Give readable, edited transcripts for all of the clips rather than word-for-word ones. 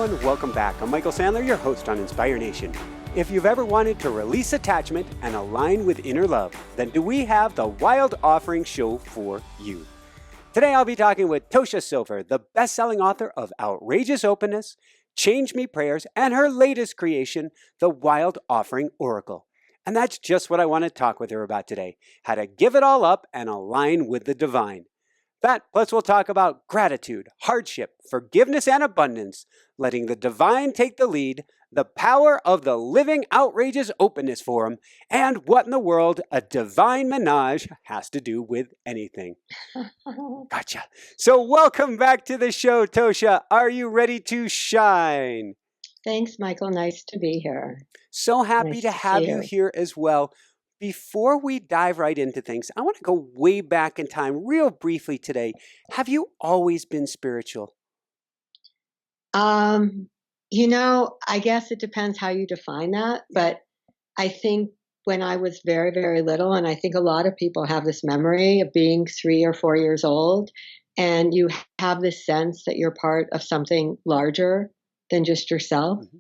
everyone, welcome back. I'm Michael Sandler, your host on Inspire Nation. If you've ever wanted to release attachment and align with inner love, then do we have the Wild Offering Show for you. Today I'll be talking with Tosha Silver, the best-selling author of Outrageous Openness, Change Me Prayers, and her latest creation, the Wild Offering Oracle. And that's just what I want to talk with her about today, how to give it all up and align with the divine. That, plus we'll talk about gratitude, hardship, forgiveness, and abundance, letting the divine take the lead, the power of the Living Outrageous Openness Forum, and what in the world a Divine-Menage has to do with anything. Gotcha. So welcome back to the show, Tosha. Are you ready to shine? Thanks, Michael. Nice to be here. So happy Nice to have see you here as well. Before we dive right into things, I want to go way back in time real briefly today. Have you always been spiritual? I guess it depends how you define that, but I think when I was very, very little, and I think a lot of people have this memory of being 3 or 4 years old, and you have this sense that you're part of something larger than just yourself. Mm-hmm.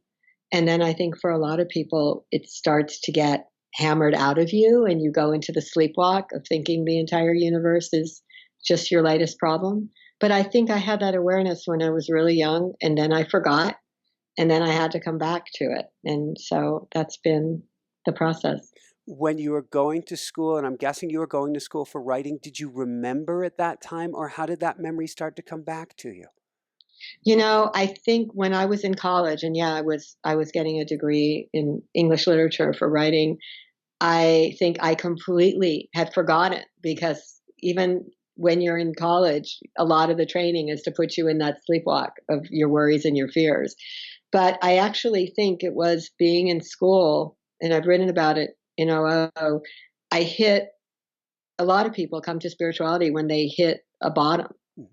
And then I think for a lot of people, it starts to get hammered out of you and you go into the sleepwalk of thinking the entire universe is just your latest problem. But I think I had that awareness when I was really young, and then I forgot, and then I had to come back to it. And so that's been the process. When you were going to school, and I'm guessing you were going to school for writing, did you remember at that time, or how did that memory start to come back to you? I think when I was in college, and I was getting a degree in English literature for writing, I think I completely had forgotten, because even when you're in college, a lot of the training is to put you in that sleepwalk of your worries and your fears. But I actually think it was being in school, and I've written about it in OO, a lot of people come to spirituality when they hit a bottom.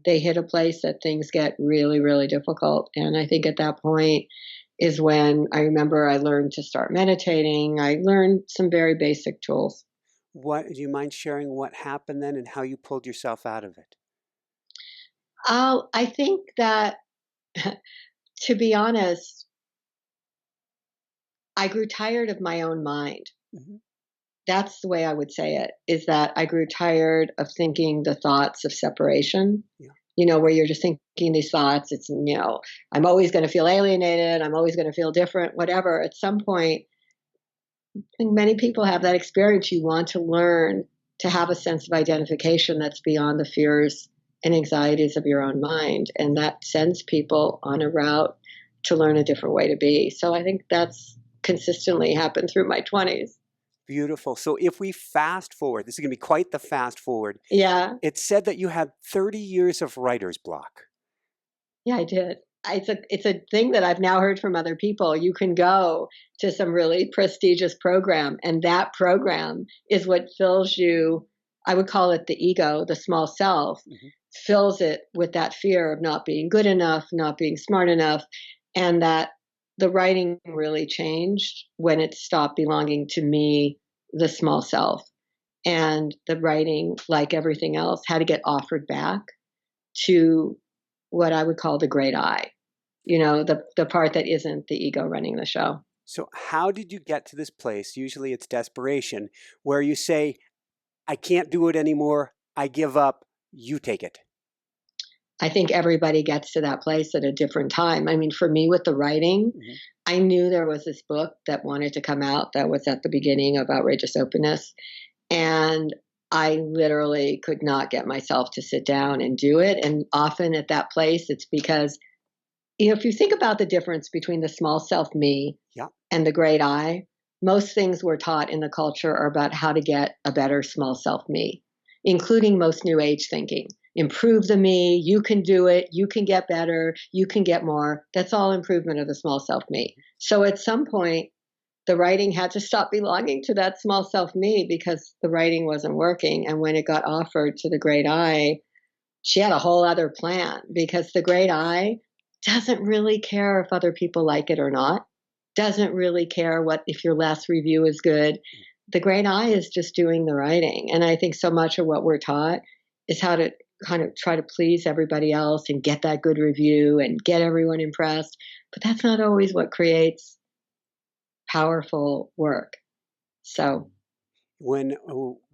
They hit a place that things get really, really difficult. And I think at that point is when I remember I learned to start meditating. I learned some very basic tools. Do you mind sharing what happened then and how you pulled yourself out of it? I think that, to be honest, I grew tired of my own mind. Mm-hmm. That's the way I would say it, is that I grew tired of thinking the thoughts of separation. Yeah. Where you're just thinking these thoughts. It's, I'm always going to feel alienated. I'm always going to feel different, whatever. At some point, I think many people have that experience. You want to learn to have a sense of identification that's beyond the fears and anxieties of your own mind. And that sends people on a route to learn a different way to be. So I think that's consistently happened through my 20s. Beautiful. So if we fast forward, this is going to be quite the fast forward. Yeah. It said that you had 30 years of writer's block. Yeah, I did. It's a thing that I've now heard from other people. You can go to some really prestigious program, and that program is what fills you. I would call it the ego, the small self, fills it with that fear of not being good enough, not being smart enough, and that the writing really changed when it stopped belonging to me, the small self. And the writing, like everything else, had to get offered back to what I would call the great I, the part that isn't the ego running the show. So how did you get to this place? Usually it's desperation, where you say, I can't do it anymore. I give up. You take it. I think everybody gets to that place at a different time. I mean, for me with the writing, I knew there was this book that wanted to come out that was at the beginning of Outrageous Openness. And I literally could not get myself to sit down and do it. And often at that place, it's because, if you think about the difference between the small self me and the great I, most things we're taught in the culture are about how to get a better small self me, including most New Age thinking. Improve the me, you can do it, you can get better, you can get more. That's all improvement of the small self me. So at some point, the writing had to stop belonging to that small self me because the writing wasn't working. And when it got offered to the great I, she had a whole other plan, because the great I doesn't really care if other people like it or not, doesn't really care if your last review is good. The great I is just doing the writing. And I think so much of what we're taught is how to kind of try to please everybody else and get that good review and get everyone impressed. but that's not always what creates powerful work. So when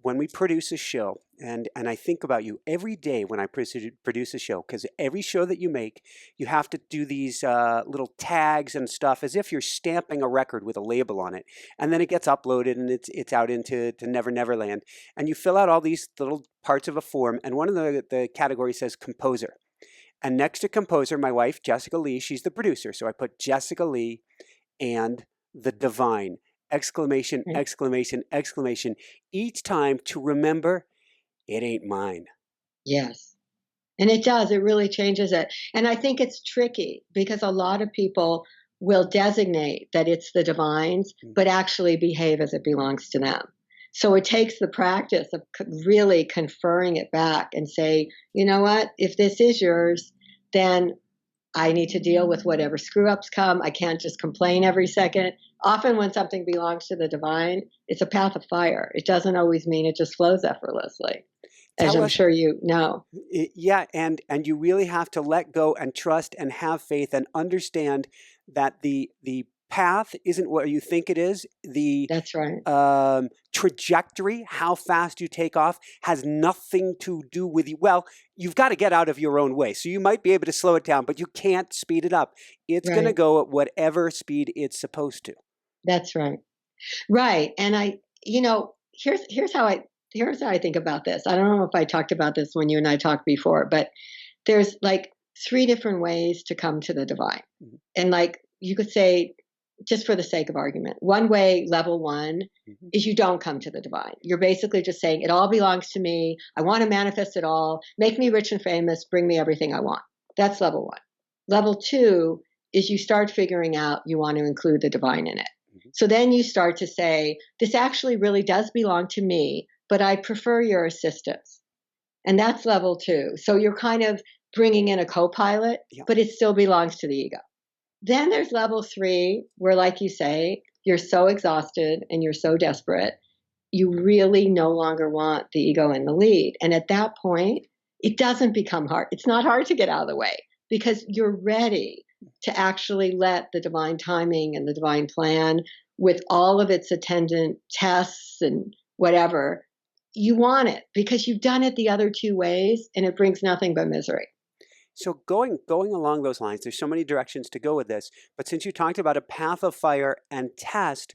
we produce a show, and I think about you every day when I produce a show, because every show that you make, you have to do these little tags and stuff as if you're stamping a record with a label on it, and then it gets uploaded and it's out into Never Never Land, and you fill out all these little parts of a form, and one of the categories says composer, and next to composer, my wife Jessica Lee, she's the producer, so I put Jessica Lee and the Divine, exclamation, right. exclamation, exclamation, each time to remember it ain't mine. Yes. And it does. It really changes it. And I think it's tricky because a lot of people will designate that it's the divine's, but actually behave as it belongs to them. So it takes the practice of really conferring it back and say, you know what, if this is yours, then I need to deal with whatever screw ups come. I can't just complain every second. Often when something belongs to the divine, it's a path of fire. It doesn't always mean it just flows effortlessly, as I'm sure you know. Yeah, and you really have to let go and trust and have faith and understand that the path isn't what you think it is. That's right. Trajectory, how fast you take off, has nothing to do with you. Well, you've got to get out of your own way. So you might be able to slow it down, but you can't speed it up. It's going to go at whatever speed it's supposed to. That's right. Right. And here's how I think about this. I don't know if I talked about this when you and I talked before, but there's like 3 different ways to come to the divine. Mm-hmm. And like you could say, just for the sake of argument, one way, level 1, mm-hmm. is you don't come to the divine. You're basically just saying, it all belongs to me. I want to manifest it all. Make me rich and famous. Bring me everything I want. That's level 1. Level 2 is you start figuring out you want to include the divine in it. Mm-hmm. So then you start to say, this actually really does belong to me, but I prefer your assistance. And that's level 2. So you're kind of bringing in a co-pilot, but it still belongs to the ego. Then there's level 3, where, like you say, you're so exhausted and you're so desperate, you really no longer want the ego in the lead. And at that point, it doesn't become hard. It's not hard to get out of the way because you're ready to actually let the divine timing and the divine plan, with all of its attendant tests and whatever, you want it because you've done it the other 2 ways and it brings nothing but misery. So going along those lines, there's so many directions to go with this, but since you talked about a path of fire and test,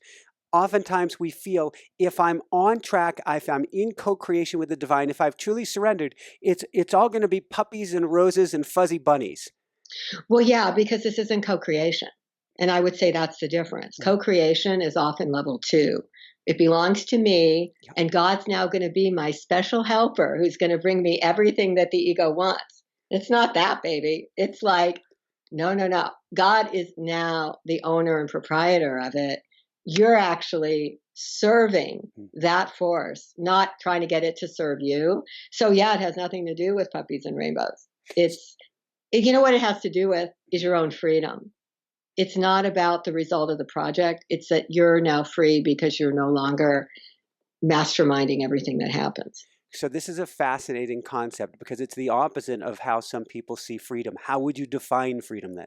oftentimes we feel if I'm on track, if I'm in co-creation with the divine, if I've truly surrendered, it's all going to be puppies and roses and fuzzy bunnies. Well, yeah, because this isn't co-creation. And I would say that's the difference. Co-creation is often level 2. It belongs to me, and God's now going to be my special helper who's going to bring me everything that the ego wants. It's not that, baby. It's like, no. God is now the owner and proprietor of it. You're actually serving that force, not trying to get it to serve you. So yeah, it has nothing to do with puppies and rainbows. You know what it has to do with is your own freedom. It's not about the result of the project. It's that you're now free because you're no longer masterminding everything that happens. So this is a fascinating concept because it's the opposite of how some people see freedom. How would you define freedom then?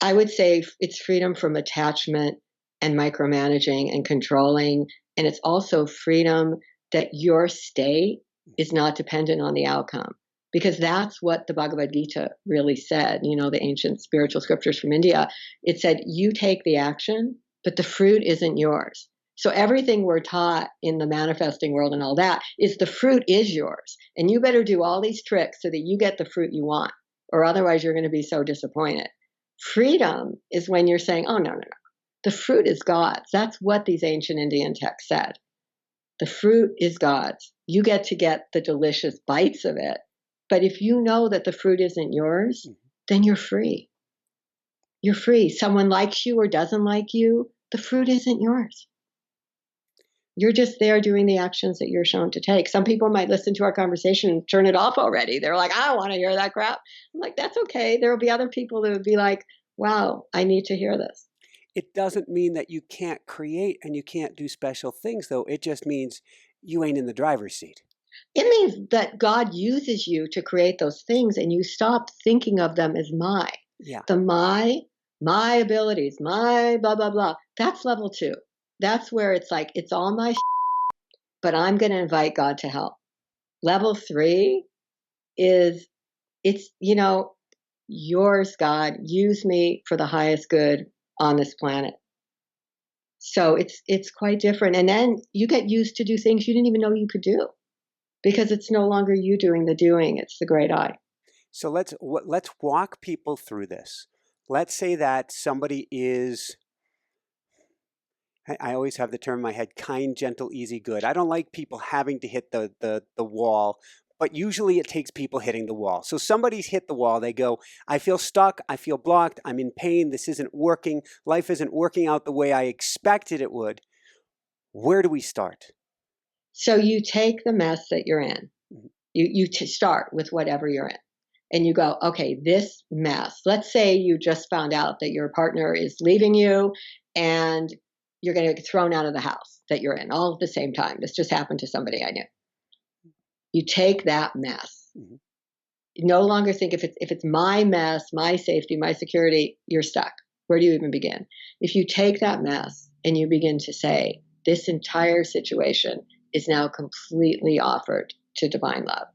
I would say it's freedom from attachment and micromanaging and controlling. And it's also freedom that your state is not dependent on the outcome. Because that's what the Bhagavad Gita really said, the ancient spiritual scriptures from India. It said, you take the action, but the fruit isn't yours. So everything we're taught in the manifesting world and all that is the fruit is yours. And you better do all these tricks so that you get the fruit you want, or otherwise you're going to be so disappointed. Freedom is when you're saying, oh, no. The fruit is God's. That's what these ancient Indian texts said. The fruit is God's. You get to get the delicious bites of it. But if you know that the fruit isn't yours, then you're free. You're free. Someone likes you or doesn't like you, the fruit isn't yours. You're just there doing the actions that you're shown to take. Some people might listen to our conversation and turn it off already. They're like, I don't want to hear that crap. I'm like, that's okay. There will be other people that would be like, wow, I need to hear this. It doesn't mean that you can't create and you can't do special things, though. It just means you ain't in the driver's seat. It means that God uses you to create those things and you stop thinking of them as my. Yeah. The my my abilities, my blah, blah, blah. That's level 2. That's where it's like, it's all my but I'm going to invite God to help. Level 3 is, it's, yours, God, use me for the highest good on this planet. So it's quite different. And then you get used to do things you didn't even know you could do, because it's no longer you doing the doing, it's the great I. So let's walk people through this. Let's say that somebody is, I always have the term in my head, kind, gentle, easy, good. I don't like people having to hit the wall, but usually it takes people hitting the wall. So somebody's hit the wall, they go, I feel stuck, I feel blocked, I'm in pain, this isn't working, life isn't working out the way I expected it would. Where do we start? So you take the mess that you're in. You start with whatever you're in. And you go, okay, this mess. Let's say you just found out that your partner is leaving you and you're going to get thrown out of the house that you're in all at the same time. This just happened to somebody I knew. You take that mess. Mm-hmm. You no longer think if it's my mess, my safety, my security, you're stuck. Where do you even begin? If you take that mess and you begin to say, this entire situation is now completely offered to divine love.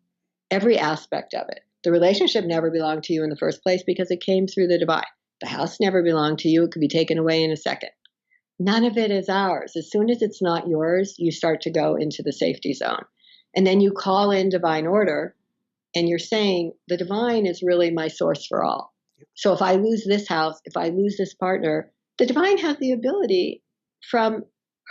Every aspect of it. The relationship never belonged to you in the first place because it came through the divine. The house never belonged to you. It could be taken away in a second. None of it is ours. As soon as it's not yours, you start to go into the safety zone. And then you call in divine order, and you're saying, the divine is really my source for all. So if I lose this house, if I lose this partner, the divine has the ability from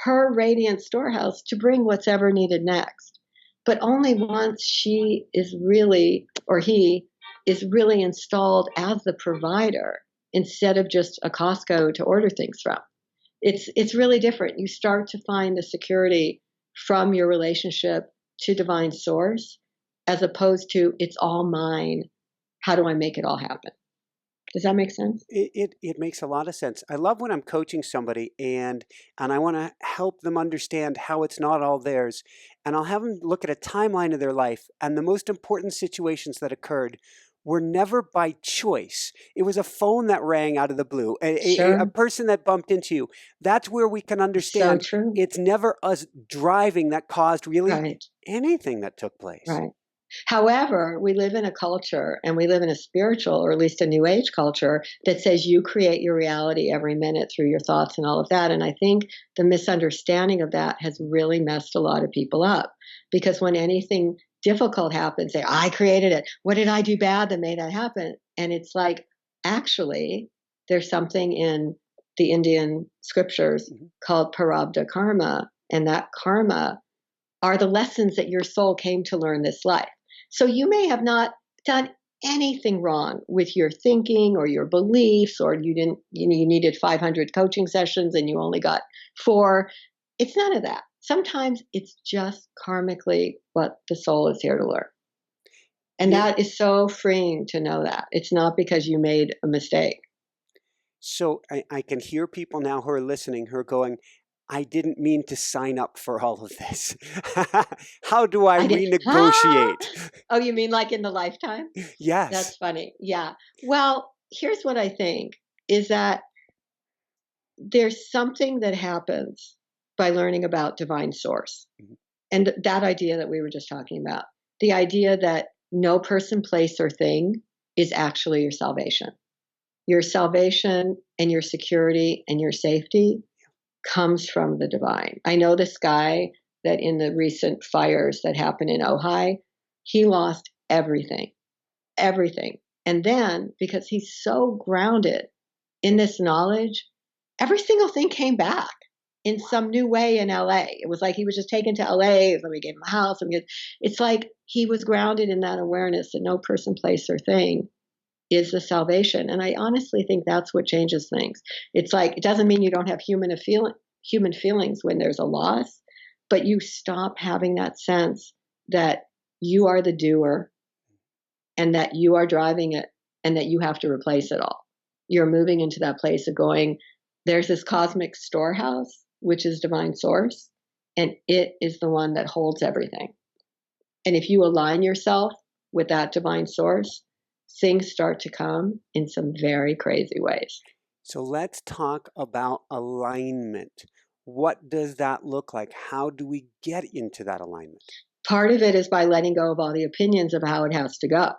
her radiant storehouse to bring what's ever needed next. But only once she is really, or he is really installed as the provider instead of just a Costco to order things from. It's really different. You start to find the security from your relationship to divine source, as opposed to it's all mine. How do I make it all happen? Does that make sense? It makes a lot of sense. I love when I'm coaching somebody and I want to help them understand how it's not all theirs. And I'll have them look at a timeline of their life, and the most important situations that occurred were never by choice. It was a phone that rang out of the blue, a person that bumped into you. That's where we can understand so true. It's never us driving that caused really anything that took place. Right. However, we live in a culture, and we live in a spiritual, or at least a new age culture, that says you create your reality every minute through your thoughts and all of that. And I think the misunderstanding of that has really messed a lot of people up, because when anything difficult happens, say, I created it. What did I do bad that made that happen? And it's like, actually, there's something in the Indian scriptures called Prarabdha karma, and that karma are the lessons that your soul came to learn this life. So you may have not done anything wrong with your thinking or your beliefs, or you needed 500 coaching sessions and you only got 4. It's none of that. Sometimes it's just karmically what the soul is here to learn. And that is so freeing to know that. It's not because you made a mistake. So I can hear people now who are listening who are going, I didn't mean to sign up for all of this. How do I renegotiate? Oh, you mean like in the lifetime? Yes. That's funny. Yeah. Well, here's what I think is that there's something that happens by learning about divine source. And that idea that we were just talking about, the idea that no person, place, or thing is actually your salvation. Your salvation and your security and your safety comes from the divine. I know this guy that in the recent fires that happened in Ojai, he lost everything. And then, because he's so grounded in this knowledge, every single thing came back in some new way in LA. It was like he was just taken to LA, and we gave him a house. It's like he was grounded in that awareness that no person, place, or thing is the salvation. And I honestly think that's what changes things. It's like, it doesn't mean you don't have human feelings when there's a loss, but you stop having that sense that you are the doer and that you are driving it and that you have to replace it all. You're moving into that place of going, there's this cosmic storehouse, which is divine source, and it is the one that holds everything. And if you align yourself with that divine source, things start to come in some very crazy ways. So let's talk about alignment. What does that look like? How do we get into that alignment? Part of it is by letting go of all the opinions of how it has to go.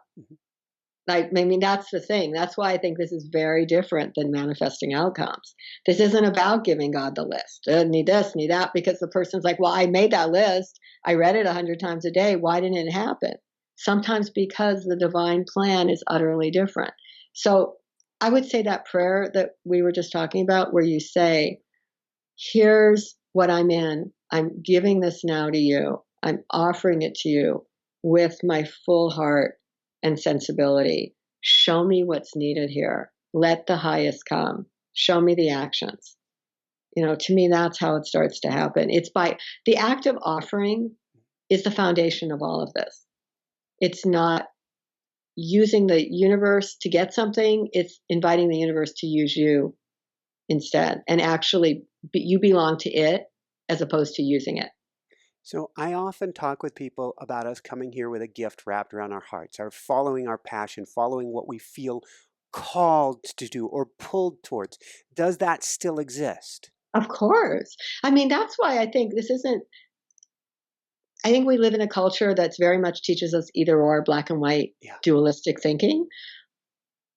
Like, I mean, that's the thing. That's why I think this is very different than manifesting outcomes. This isn't about giving God the list. Need this, need that, because the person's like, well, I made that list. I read it 100 times a day. Why didn't it happen? Sometimes because the divine plan is utterly different. So I would say that prayer that we were just talking about, where you say, here's what I'm in. I'm giving this now to you. I'm offering it to you with my full heart and sensibility. Show me what's needed here. Let the highest come. Show me the actions. To me, that's how it starts to happen. It's by the act of offering is the foundation of all of this. It's not using the universe to get something. It's inviting the universe to use you instead. And actually, you belong to it as opposed to using it. So I often talk with people about us coming here with a gift wrapped around our hearts, our following our passion, following what we feel called to do or pulled towards. Does that still exist? Of course. I mean, that's why I think I think we live in a culture that's very much teaches us either or, black and white, dualistic thinking.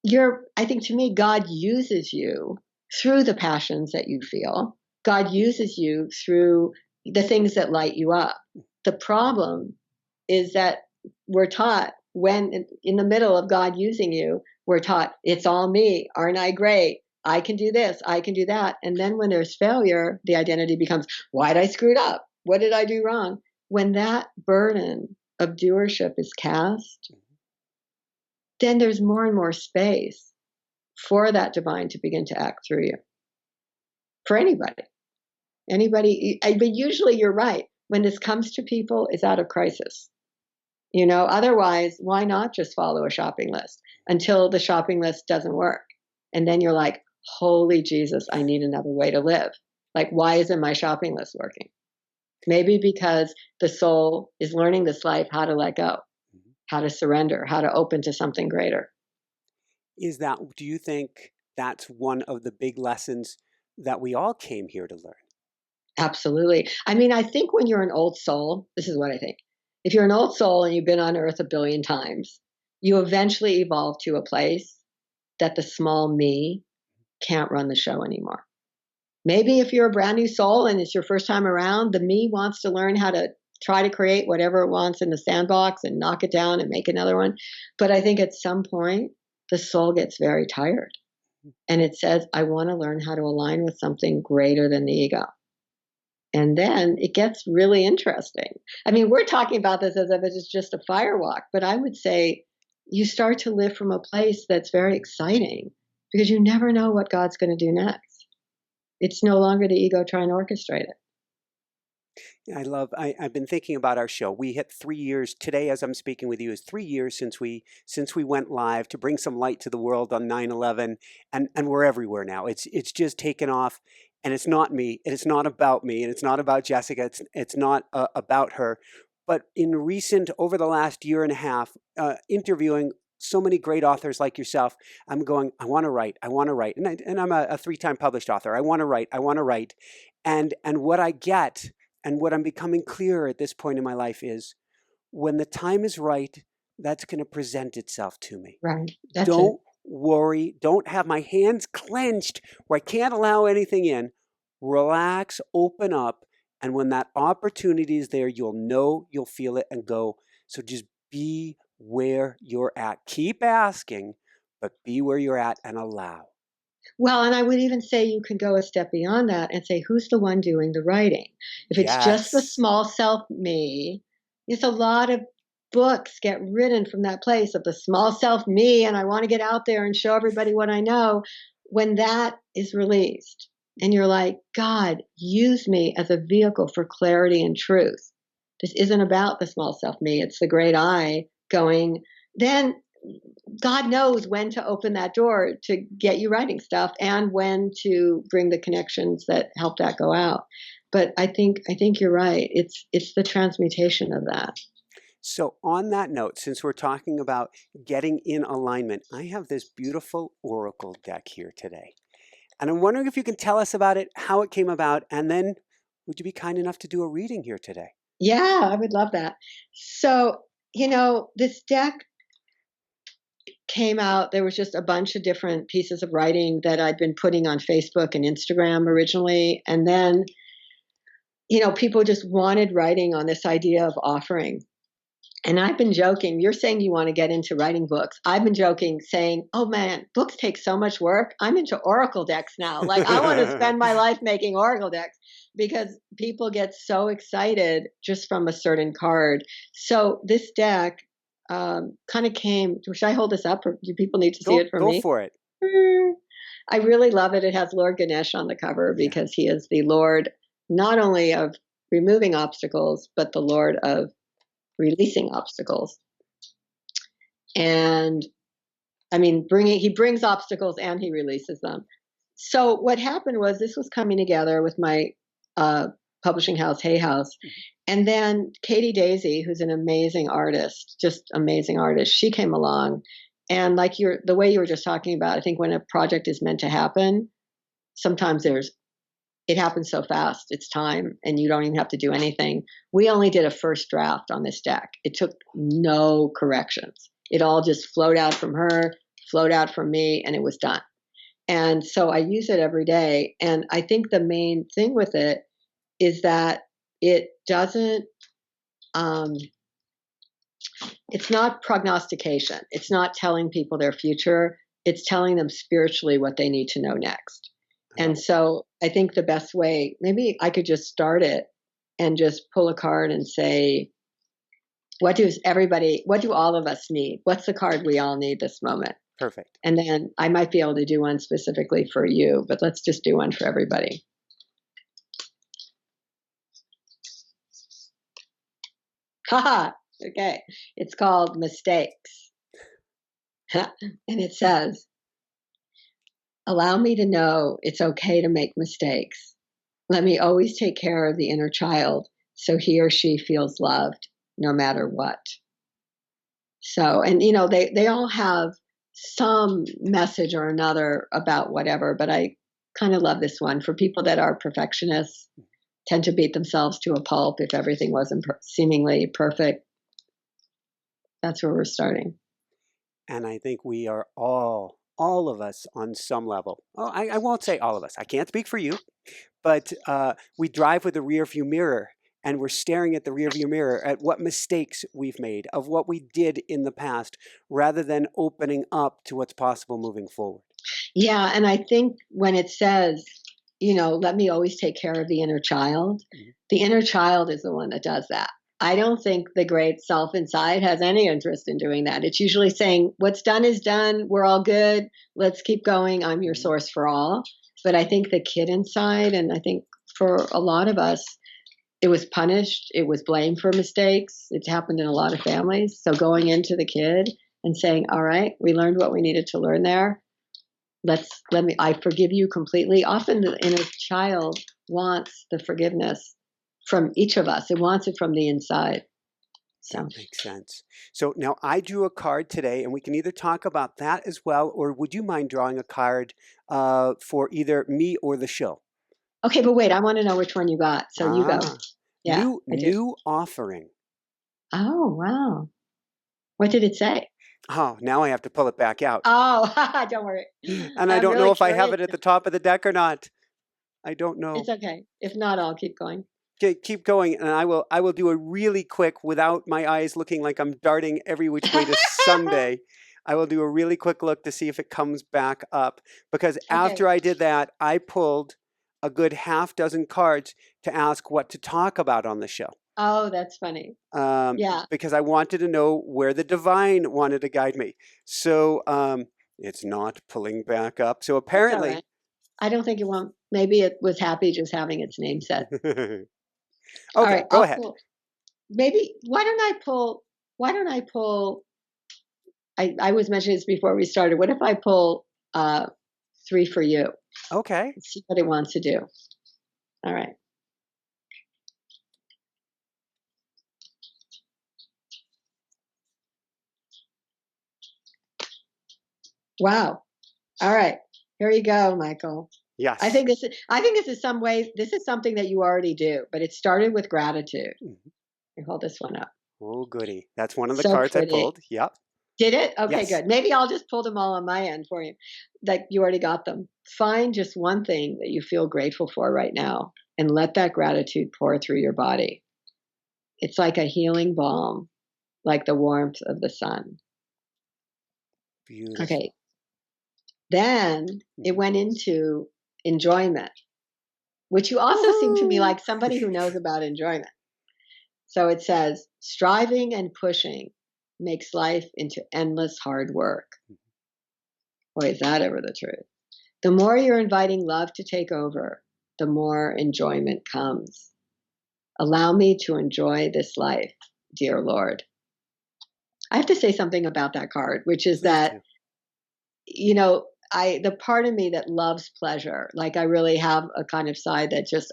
I think to me, God uses you through the passions that you feel. God uses you through the things that light you up. The problem is that we're taught when in the middle of God using you, we're taught it's all me. Aren't I great? I can do this. I can do that. And then when there's failure, the identity becomes, why'd I screw it up? What did I do wrong? When that burden of doership is cast, then there's more and more space for that divine to begin to act through you. For anybody. But usually you're right. When this comes to people, it's out of crisis. Otherwise, why not just follow a shopping list until the shopping list doesn't work? And then you're like, holy Jesus, I need another way to live. Like, why isn't my shopping list working? Maybe because the soul is learning this life how to let go, how to surrender, how to open to something greater. Do you think that's one of the big lessons that we all came here to learn? Absolutely. I mean, I think when you're an old soul, this is what I think. If you're an old soul and you've been on earth a billion times, you eventually evolve to a place that the small me can't run the show anymore. Maybe if you're a brand new soul and it's your first time around, the me wants to learn how to try to create whatever it wants in the sandbox and knock it down and make another one. But I think at some point, the soul gets very tired. And it says, I want to learn how to align with something greater than the ego. And then it gets really interesting. I mean, we're talking about this as if it's just a firewalk, but I would say you start to live from a place that's very exciting because you never know what God's going to do next. It's no longer the ego trying to orchestrate it. I've been thinking about our show. We hit 3 years today, as I'm speaking with you, is 3 years since we went live to bring some light to the world on 9/11, and we're everywhere now. It's just taken off, and it's not me, and it's not about me, and it's not about Jessica. It's not about her. But over the last year and a half, interviewing so many great authors like yourself, I'm going, I want to write, and I'm a 3-time published author. I want to write, and what I get. And what I'm becoming clearer at this point in my life is when the time is right, that's going to present itself to me. Right. Don't worry. Don't have my hands clenched where I can't allow anything in. Relax, open up. And when that opportunity is there, you'll know, you'll feel it and go. So just be where you're at. Keep asking, but be where you're at and allow. Well, and I would even say you can go a step beyond that and say, who's the one doing the writing? If it's just the small self me, it's a lot of books get written from that place of the small self me, and I want to get out there and show everybody what I know. When that is released and you're like, God, use me as a vehicle for clarity and truth. This isn't about the small self me. It's the great I going, then God knows when to open that door to get you writing stuff and when to bring the connections that help that go out. But I think you're right. It's the transmutation of that. So on that note, since we're talking about getting in alignment, I have this beautiful oracle deck here today. And I'm wondering if you can tell us about it, how it came about, and then would you be kind enough to do a reading here today? Yeah, I would love that. So, this deck came out. There was just a bunch of different pieces of writing that I'd been putting on Facebook and Instagram originally. And then, people just wanted writing on this idea of offering. And I've been joking. You're saying you want to get into writing books. I've been joking, saying, oh man, books take so much work. I'm into oracle decks now. Like, I want to spend my life making oracle decks because people get so excited just from a certain card. So this deck kind of came. Should I hold this up, or do people need to see it for me? Go for it. I really love it. It has Lord Ganesh on the cover because he is the Lord not only of removing obstacles, but the Lord of releasing obstacles. And I mean, he brings obstacles and he releases them. So what happened was this was coming together with my publishing house, Hay House. And then Katie Daisy, who's an amazing artist, just amazing artist, she came along. And like the way you were just talking about, I think when a project is meant to happen, sometimes it happens so fast. It's time and you don't even have to do anything. We only did a first draft on this deck. It took no corrections. It all just flowed out from her, flowed out from me, and it was done. And so I use it every day. And I think the main thing with it is that it doesn't, it's not prognostication. It's not telling people their future. It's telling them spiritually what they need to know next. And so I think the best way, maybe I could just start it and just pull a card and say, what do all of us need? What's the card we all need this moment? Perfect. And then I might be able to do one specifically for you, but let's just do one for everybody. Haha. Okay. It's called Mistakes. And it says, allow me to know it's okay to make mistakes. Let me always take care of the inner child so he or she feels loved no matter what. So, and they all have some message or another about whatever, but I kind of love this one. For people that are perfectionists, tend to beat themselves to a pulp if everything wasn't seemingly perfect. That's where we're starting. And I think we are all of us on some level. Oh, I won't say all of us. I can't speak for you, but we drive with a rear view mirror and we're staring at the rear view mirror at what mistakes we've made, of what we did in the past, rather than opening up to what's possible moving forward. Yeah. And I think when it says, let me always take care of the inner child, the inner child is the one that does that. I don't think the great self inside has any interest in doing that. It's usually saying, what's done is done. We're all good. Let's keep going. I'm your source for all. But I think the kid inside, and I think for a lot of us, it was punished. It was blamed for mistakes. It's happened in a lot of families. So going into the kid and saying, all right, we learned what we needed to learn there. I forgive you completely. Often the inner child wants the forgiveness from each of us. It wants it from the inside. So. That makes sense. So now I drew a card today, and we can either talk about that as well, or would you mind drawing a card for either me or the show? Okay, but wait, I want to know which one you got. So you go. Yeah. New offering. Oh, wow. What did it say? Oh, now I have to pull it back out. Oh, don't worry. And I don't know if I have it at the top of the deck or not. I don't know. It's okay. If not, I'll keep going. Okay, keep going, and I will do a really quick, without my eyes looking like I'm darting every which way to Sunday. I will do a really quick look to see if it comes back up. Because after I did that, I pulled a good half dozen cards to ask what to talk about on the show. Oh, that's funny. Yeah. Because I wanted to know where the divine wanted to guide me. So it's not pulling back up. So apparently... Right. I don't think it won't. Maybe it was happy just having its name set. Okay, all right, go ahead. Maybe, why don't I pull, I was mentioning this before we started. What if I pull 3 for you? Okay. Let's see what it wants to do. All right. Wow. All right. Here you go, Michael. Yes. I think this is some ways, this is something that you already do, but it started with gratitude. Mhm. Here, hold this one up. Oh, goody. That's one of the So cards I pretty. pulled. Yep. Did it? Okay, Yes. good. Maybe I'll just pull them all on my end for you. Like you already got them. Find just one thing that you feel grateful for right now and let that gratitude pour through your body. It's like a healing balm, like the warmth of the sun. Beautiful. Okay. Then it went into enjoyment, which you also seem to me like somebody who knows about enjoyment. So it says, striving and pushing makes life into endless hard work. Boy, is that ever the truth. The more you're inviting love to take over, the more enjoyment comes. Allow me to enjoy this life, dear Lord. I have to say something about that card, which is Please that, do. you know, the part of me that loves pleasure, like I really have a kind of side that just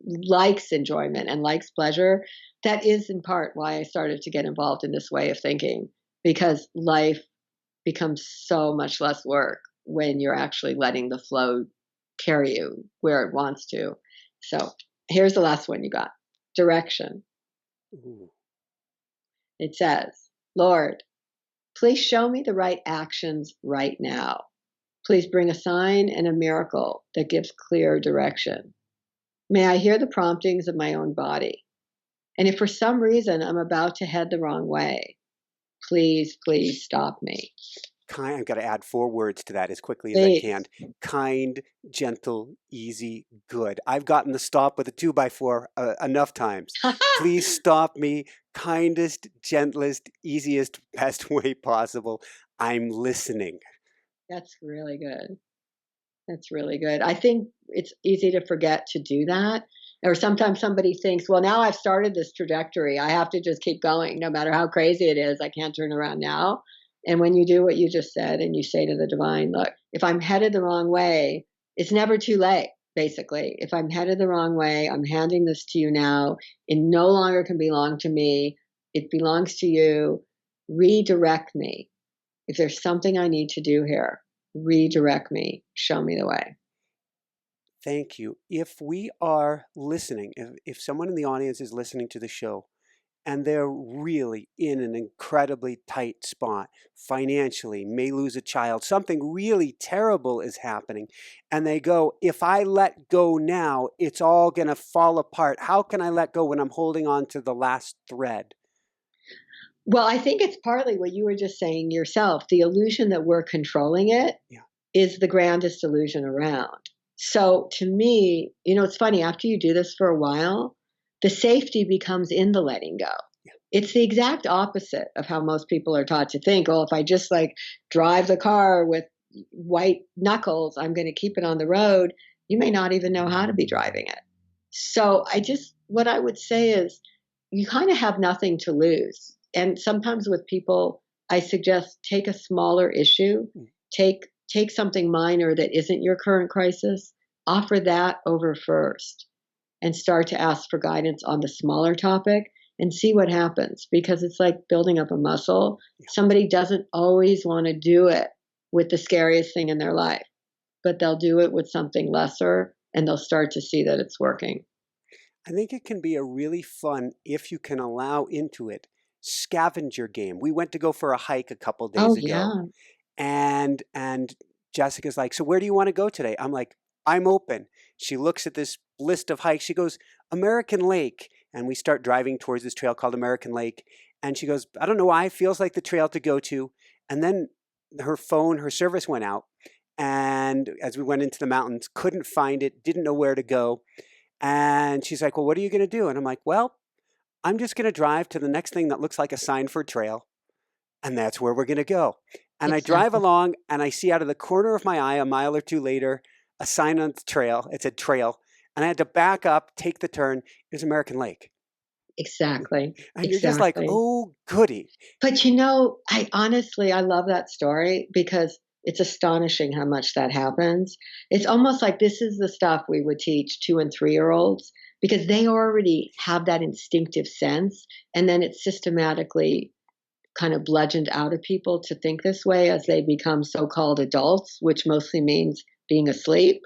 likes enjoyment and likes pleasure. That is in part why I started to get involved in this way of thinking, because life becomes so much less work when you're actually letting the flow carry you where it wants to. So here's the last one you got. Direction. Ooh. It says, Lord, please show me the right actions right now. Please bring a sign and a miracle that gives clear direction. May I hear the promptings of my own body. And if for some reason I'm about to head the wrong way, please, please stop me. I've got to add 4 words to that as quickly as I Please. can. Kind, gentle, easy, good. I've gotten the stop with a 2x4 enough times. Please stop me. Kindest, gentlest, easiest, best way possible. I'm listening. That's really good. That's really good. I think it's easy to forget to do that. Or sometimes somebody thinks, well, now I've started this trajectory. I have to just keep going no matter how crazy it is. I can't turn around now. And when you do what you just said and you say to the divine, look, if I'm headed the wrong way, it's never too late, basically. If I'm headed the wrong way, I'm handing this to you now. It no longer can belong to me. It belongs to you. Redirect me. If there's something I need to do here, redirect me, show me the way. Thank you. If we are listening, if someone in the audience is listening to the show and they're really in an incredibly tight spot financially, may lose a child, something really terrible is happening, and they go, if I let go now, it's all going to fall apart. How can I let go when I'm holding on to the last thread? Well, I think it's partly what you were just saying yourself. The illusion that we're controlling it is the grandest illusion around. So to me, it's funny, after you do this for a while, the safety becomes in the letting go. It's the exact opposite of how most people are taught to think. Oh, if I just like drive the car with white knuckles, I'm going to keep it on the road. You may not even know how to be driving it. So what I would say is you kind of have nothing to lose. And sometimes with people, I suggest take a smaller issue, take something minor that isn't your current crisis, offer that over first, and start to ask for guidance on the smaller topic and see what happens, because it's like building up a muscle. Somebody doesn't always want to do it with the scariest thing in their life, but they'll do it with something lesser and they'll start to see that it's working. I think it can be a really fun, if you can allow into it, scavenger game. We went to go for a hike a couple days ago, and Jessica's like, so where do you want to go today? I'm like, I'm open. She looks at this list of hikes. She goes, American Lake. And we start driving towards this trail called American Lake. And she goes, I don't know why, it feels like the trail to go to. And then her service went out. And as we went into the mountains, couldn't find it, didn't know where to go. And she's like, well, what are you going to do? And I'm like, well, I'm just going to drive to the next thing that looks like a sign for a trail. And that's where we're going to go. And I drive along and I see out of the corner of my eye, a mile or two later, a sign on the trail. It said trail. And I had to back up, take the turn. It was American Lake. Exactly. And you're just like, oh, goody. But I love that story because it's astonishing how much that happens. It's almost like this is the stuff we would teach 2 and 3-year-olds because they already have that instinctive sense. And then it's systematically kind of bludgeoned out of people to think this way as they become so-called adults, which mostly means being asleep.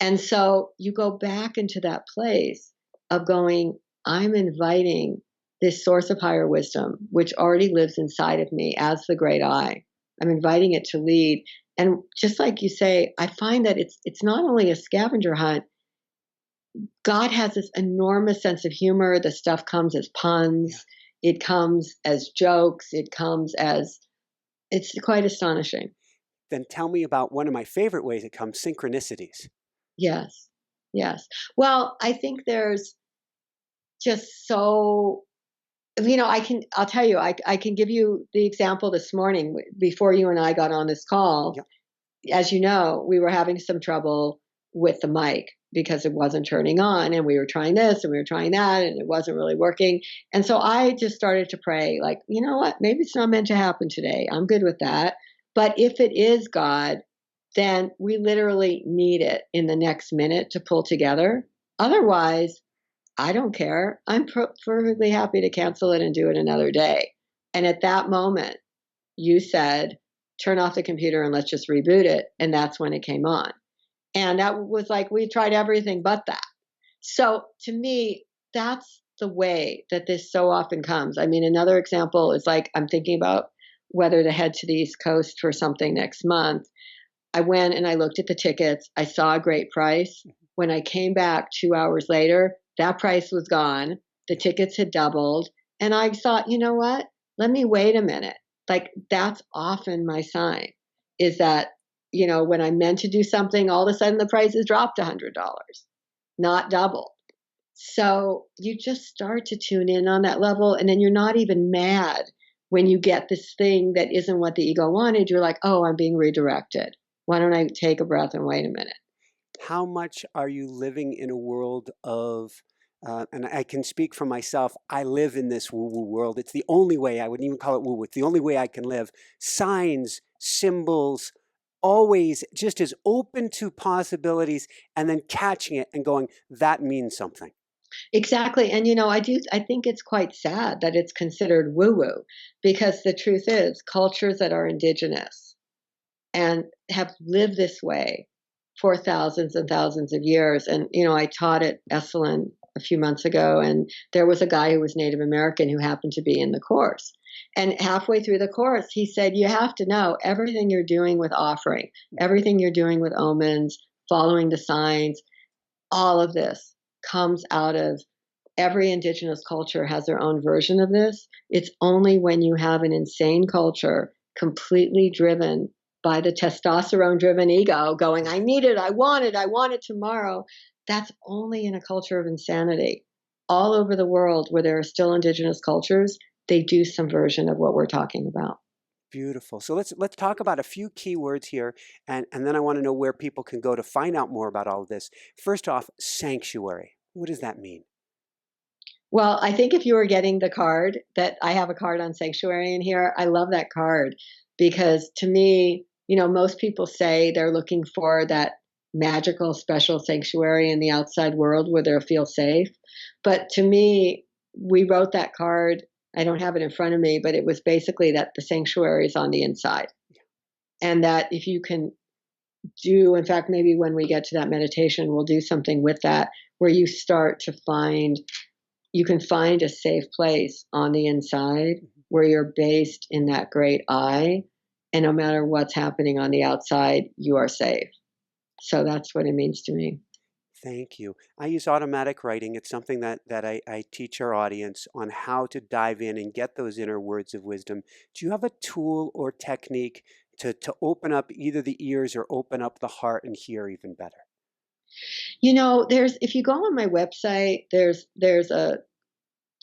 And so you go back into that place of going, I'm inviting this source of higher wisdom, which already lives inside of me as the great I. I'm inviting it to lead. And just like you say, I find that it's not only a scavenger hunt. God has this enormous sense of humor. The stuff comes as puns. It comes as jokes. It comes as, it's quite astonishing. Then tell me about one of my favorite ways it comes, synchronicities. Yes. Yes. Well, I think there's just so, I'll tell you, I can give you the example this morning before you and I got on this call. Yep. As you know, we were having some trouble with the mic because it wasn't turning on, and we were trying this and we were trying that and it wasn't really working. And so I just started to pray, like, you know what, maybe it's not meant to happen today. I'm good with that. But if it is God, then we literally need it in the next minute to pull together. Otherwise, I don't care. I'm perfectly happy to cancel it and do it another day. And at that moment, you said, turn off the computer and let's just reboot it. And that's when it came on. And that was like, we tried everything but that. So to me, that's the way that this so often comes. I mean, another example is like, I'm thinking about whether to head to the East Coast for something next month. I went and I looked at the tickets. I saw a great price. When I came back 2 hours later, that price was gone. The tickets had doubled. And I thought, you know what? Let me wait a minute. Like, that's often my sign, is that, when I meant to do something, all of a sudden the price has dropped $100, not doubled. So you just start to tune in on that level. And then you're not even mad when you get this thing that isn't what the ego wanted. You're like, oh, I'm being redirected. Why don't I take a breath and wait a minute? How much are you living in a world of, and I can speak for myself, I live in this woo-woo world. It's the only way, I wouldn't even call it woo-woo, it's the only way I can live. Signs, symbols, always just as open to possibilities, and then catching it and going, that means something. Exactly. And, I think it's quite sad that it's considered woo-woo, because the truth is cultures that are indigenous and have lived this way for thousands and thousands of years. And, I taught at Esalen a few months ago, and there was a guy who was Native American who happened to be in the course. And halfway through the course, he said, you have to know everything you're doing with offering, everything you're doing with omens, following the signs, all of this comes out of every indigenous culture has their own version of this. It's only when you have an insane culture completely driven by the testosterone driven ego going, I need it, I want it tomorrow. That's only in a culture of insanity. All over the world where there are still indigenous cultures, they do some version of what we're talking about. Beautiful. So let's talk about a few key words here, and then I want to know where people can go to find out more about all of this. First off, sanctuary. What does that mean? Well, I think if you were getting the card, that I have a card on sanctuary in here, I love that card, because to me, most people say they're looking for that magical special sanctuary in the outside world where they'll feel safe. But to me, we wrote that card. I don't have it in front of me, but it was basically that the sanctuary is on the inside. And that if you can do, in fact, maybe when we get to that meditation, we'll do something with that where you start to you can find a safe place on the inside where you're based in that great I. And no matter what's happening on the outside, you are safe. So that's what it means to me. Thank you. I use automatic writing. It's something that I teach our audience on how to dive in and get those inner words of wisdom. Do you have a tool or technique to open up either the ears or open up the heart and hear even better? If you go on my website, there's a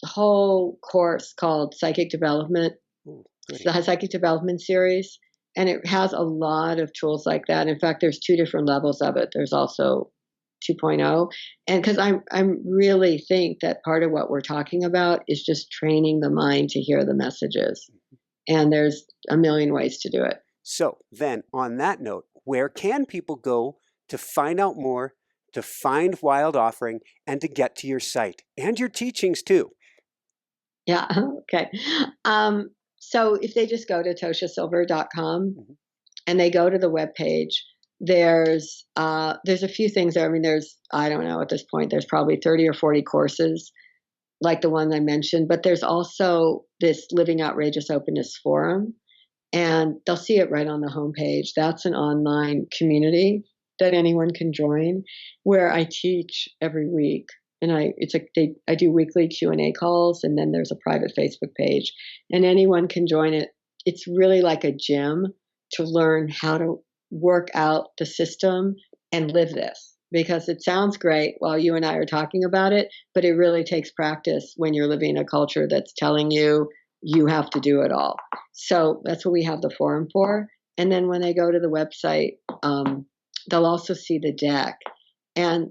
whole course called Psychic Development. Ooh, The Psychic Development series. And it has a lot of tools like that. In fact, there's 2 different levels of it. There's also 2.0. And because I'm really think that part of what we're talking about is just training the mind to hear the messages. And there's a million ways to do it. So then on that note, where can people go to find out more, to find Wild Offering, and to get to your site and your teachings too? Yeah. Okay. So if they just go to toshasilver.com and they go to the webpage, There's a few things there. I mean, I don't know, at this point, there's probably 30 or 40 courses like the one I mentioned, but there's also this Living Outrageous Openness forum, and they'll see it right on the homepage. That's an online community that anyone can join, where I teach every week. And I do weekly Q&A calls, and then there's a private Facebook page, and anyone can join it. It's really like a gym to learn how to work out the system and live this, because it sounds great while you and I are talking about it, but it really takes practice when you're living in a culture that's telling you you have to do it all. So that's what we have the forum for. And then when they go to the website, they'll also see the deck. And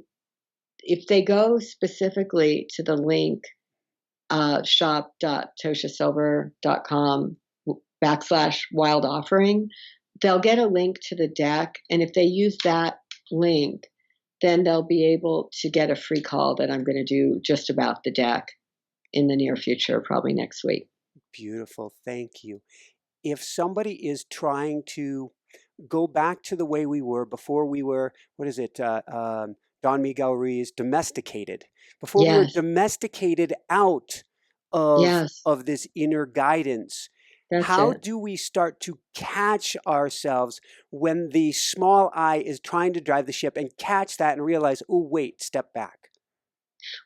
if they go specifically to the link, shop.toshasilver.com/wild offering, they'll get a link to the deck. And if they use that link, then they'll be able to get a free call that I'm going to do just about the deck in the near future, probably next week. Beautiful. Thank you. If somebody is trying to go back to the way we were before we were, Don Miguel Ruiz, domesticated, before we were Yes. domesticated out of, Yes. of this inner guidance, That's how it. do we start to catch ourselves when the small I is trying to drive the ship, and catch that and realize, oh, wait, step back?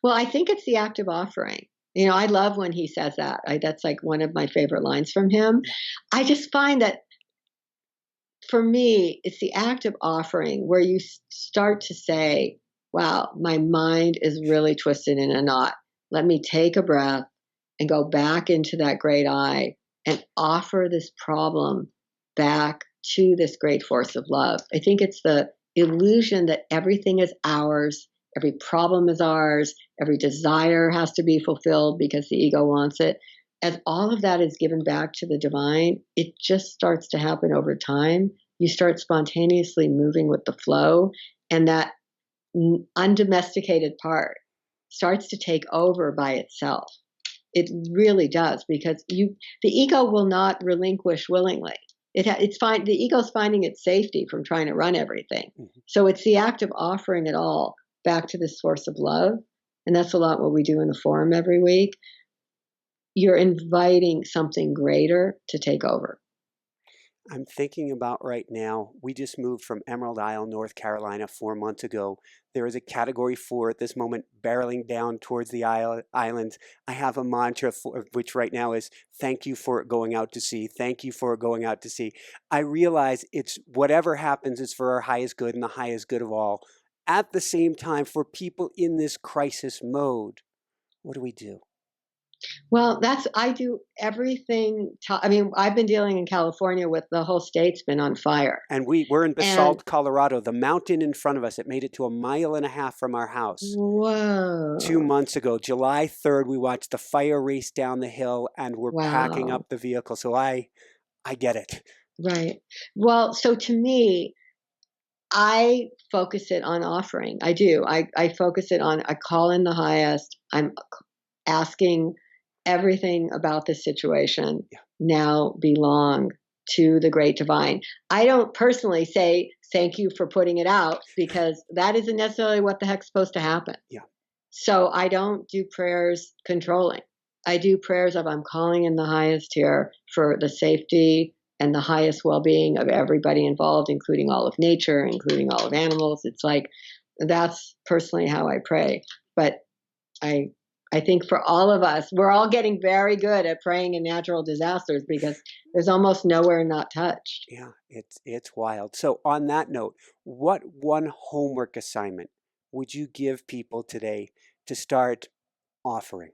Well, I think it's the active offering. You know, I love when he says that. That's like one of my favorite lines from him. I just find that for me, it's the active offering where you start to say, wow, my mind is really twisted in a knot. Let me take a breath and go back into that great I and offer this problem back to this great force of love. I think it's the illusion that everything is ours, every problem is ours, every desire has to be fulfilled because the ego wants it. As all of that is given back to the divine, it just starts to happen over time. You start spontaneously moving with the flow, and that undomesticated part starts to take over by itself. It really does, because the ego will not relinquish willingly. It's fine. The ego's finding its safety from trying to run everything. Mm-hmm. So it's the act of offering it all back to the source of love, and that's a lot what we do in the forum every week. You're inviting something greater to take over. I'm thinking about right now, we just moved from Emerald Isle, North Carolina 4 months ago. There is a category 4 at this moment barreling down towards the islands. I have a mantra which right now is, thank you for going out to sea. Thank you for going out to sea. I realize it's whatever happens is for our highest good and the highest good of all. At the same time, for people in this crisis mode, what do we do? Well, I do everything. I've been dealing in California with the whole state's been on fire. And we're in Basalt, Colorado. The mountain in front of us, it made it to 1.5 miles from our house. Whoa. 2 months ago, July 3rd, we watched the fire race down the hill, and we're packing up the vehicle. So I get it. Right. Well, so to me, I focus it on offering. I do. I focus it on, I call in the highest. I'm asking everything about this situation now belong to the great divine. I don't personally say thank you for putting it out, because that isn't necessarily what the heck's supposed to happen. Yeah. So I don't do prayers controlling. I do prayers of, I'm calling in the highest here for the safety and the highest well-being of everybody involved, including all of nature, including all of animals. It's like, that's personally how I pray. But I think for all of us, we're all getting very good at praying in natural disasters, because there's almost nowhere not touched. Yeah, it's wild. So on that note, what one homework assignment would you give people today to start offering?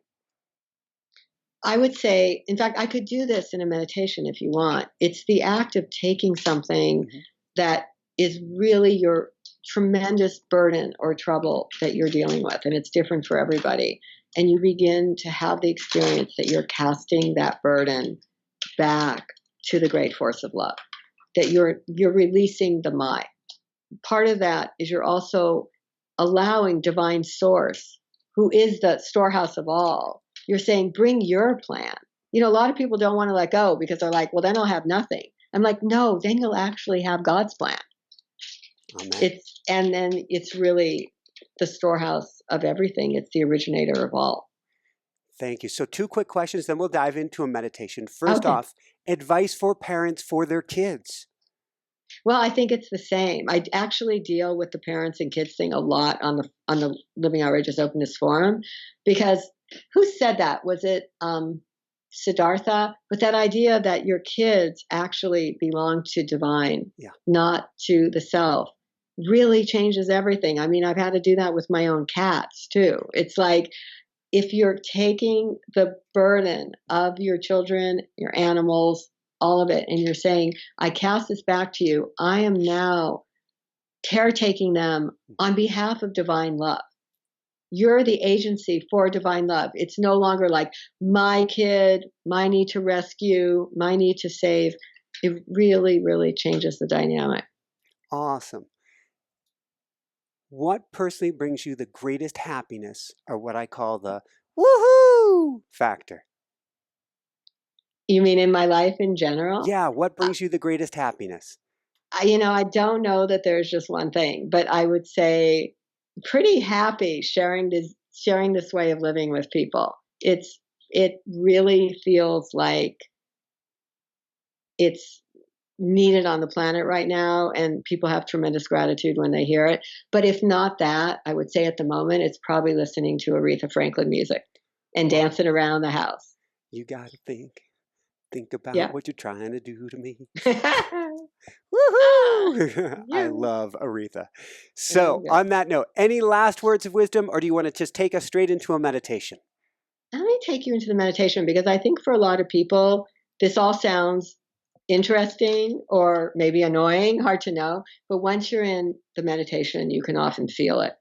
I would say, in fact, I could do this in a meditation if you want. It's the act of taking something that is really your tremendous burden or trouble that you're dealing with, and it's different for everybody. And you begin to have the experience that you're casting that burden back to the great force of love, that you're releasing the my. Part of that is you're also allowing divine source, who is the storehouse of all. You're saying, bring your plan. You know, a lot of people don't want to let go because they're like, well, then I'll have nothing. I'm like, no, then you'll actually have God's plan. Amen. And then it's really the storehouse of everything. It's the originator of all. Thank you. So 2 quick questions, then we'll dive into a meditation. First Okay. off, advice for parents for their kids. Well, I think it's the same. I actually deal with the parents and kids thing a lot on the Living Outrageous Openness forum, because who said that? Was it Siddhartha? But that idea that your kids actually belong to divine, Yeah. not to the self, really changes everything. I mean, I've had to do that with my own cats too. It's like, if you're taking the burden of your children, your animals, all of it, and you're saying, I cast this back to you, I am now caretaking them on behalf of divine love. You're the agency for divine love. It's no longer like my kid, my need to rescue, my need to save. It really, really changes the dynamic. Awesome. What personally brings you the greatest happiness, or what I call the woohoo factor? You mean in my life in general? Yeah, what brings you the greatest happiness? I don't know that there's just one thing, but I would say pretty happy sharing this way of living with people. It really feels like it's needed on the planet right now, and people have tremendous gratitude when they hear it. But if not that, I would say at the moment it's probably listening to Aretha Franklin music and Wow, dancing around the house. you got to think about Yeah. what you're trying to do to me. Yeah. Woohoo! I love Aretha. There So, you go. on that note, any last words of wisdom, or do you want to just take us straight into a meditation? Let me take you into the meditation, because I think for a lot of people, this all sounds interesting or maybe annoying, hard to know. But once you're in the meditation, you can often feel it.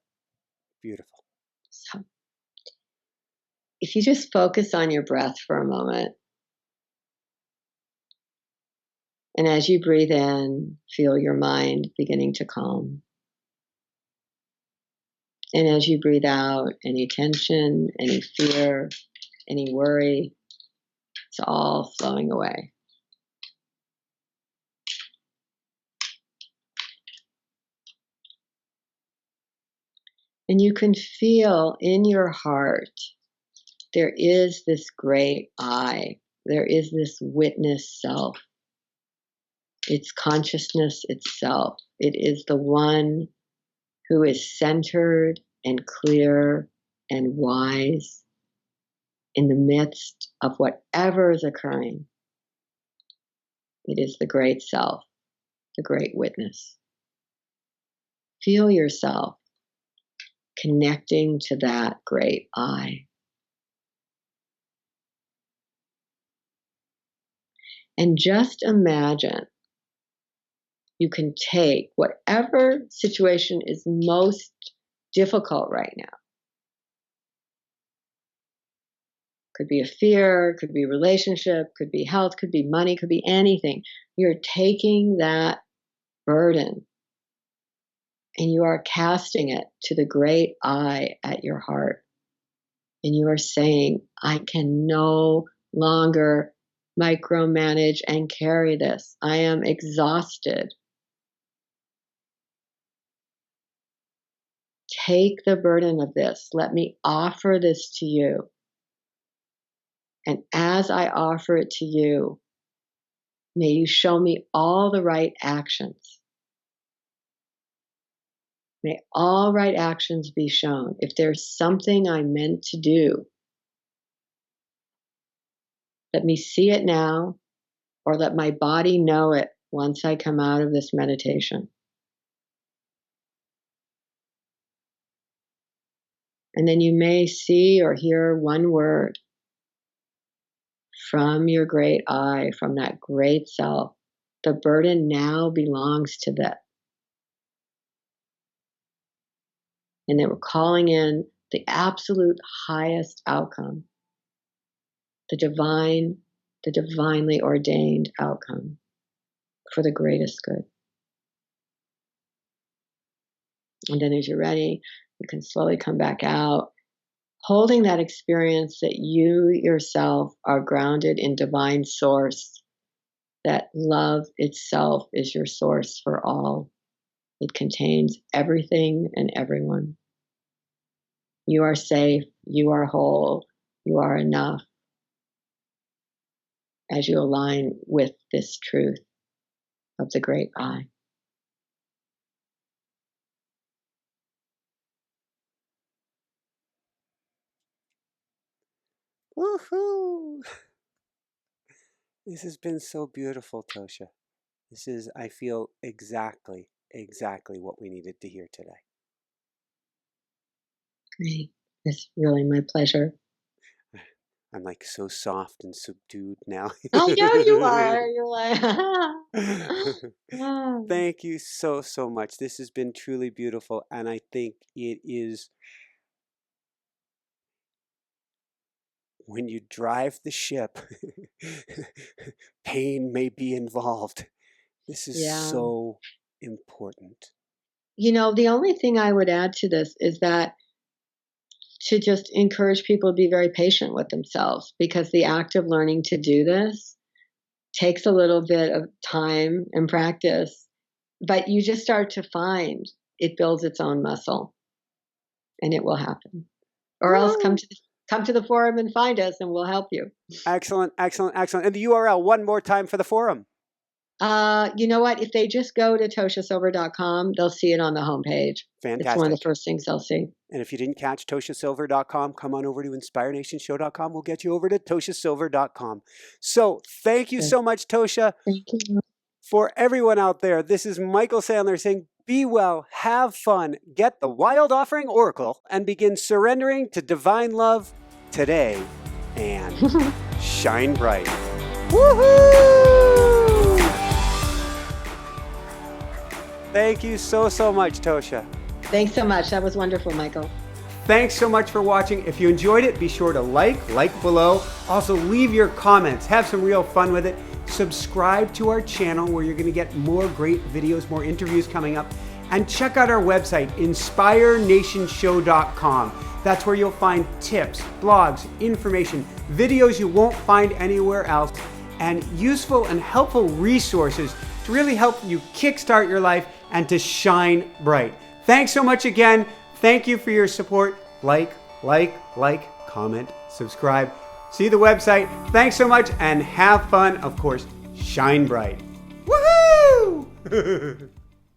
Beautiful. So if you just focus on your breath for a moment, and as you breathe in, feel your mind beginning to calm. And as you breathe out, any tension, any fear, any worry, it's all flowing away. And you can feel in your heart, there is this great I. There is this witness self. It's consciousness itself. It is the one who is centered and clear and wise in the midst of whatever is occurring. It is the great self, the great witness. Feel yourself connecting to that great I. And just imagine you can take whatever situation is most difficult right now. Could be a fear, could be a relationship, could be health, could be money, could be anything. You're taking that burden and you are casting it to the great I at your heart. And you are saying, I can no longer micromanage and carry this. I am exhausted. Take the burden of this. Let me offer this to you. And as I offer it to you, may you show me all the right actions. May all right actions be shown. If there's something I'm meant to do, let me see it now, or let my body know it once I come out of this meditation. And then you may see or hear one word from your great I, from that great self. The burden now belongs to that. And then we're calling in the absolute highest outcome, the divine, the divinely ordained outcome for the greatest good. And then as you're ready, you can slowly come back out, holding that experience that you yourself are grounded in divine source, that love itself is your source for all. It contains everything and everyone. You are safe. You are whole. You are enough as you align with this truth of the great I. Woohoo! This has been so beautiful, Tosha. This is, I feel, exactly what we needed to hear today. Great. It's really my pleasure. I'm like so soft and subdued now. I know you are. You're like, Thank you so much. This has been truly beautiful, and I think it is when you drive the ship, pain may be involved. This is so important. You know, the only thing I would add to this is that to just encourage people to be very patient with themselves, because the act of learning to do this takes a little bit of time and practice, but you just start to find it builds its own muscle, and it will happen. Or else come to the forum and find us, and we'll help you. Excellent. And the URL one more time for the forum. You know what? If they just go to toshasilver.com, they'll see it on the homepage. Fantastic. It's one of the first things they'll see. And if you didn't catch toshasilver.com, come on over to inspirenationshow.com. We'll get you over to toshasilver.com. So thank you so much, Tosha. Thank you. For everyone out there, this is Michael Sandler saying, be well, have fun, get the Wild Offering Oracle, and begin surrendering to divine love today. And shine bright. Woohoo! Thank you so much, Tosha. Thanks so much. That was wonderful, Michael. Thanks so much for watching. If you enjoyed it, be sure to like below. Also, leave your comments. Have some real fun with it. Subscribe to our channel where you're going to get more great videos, more interviews coming up. And check out our website, InspireNationShow.com. That's where you'll find tips, blogs, information, videos you won't find anywhere else, and useful and helpful resources to really help you kickstart your life and to shine bright. Thanks so much again. Thank you for your support. Like, comment, subscribe. See the website. Thanks so much and have fun. Of course, shine bright. Woohoo!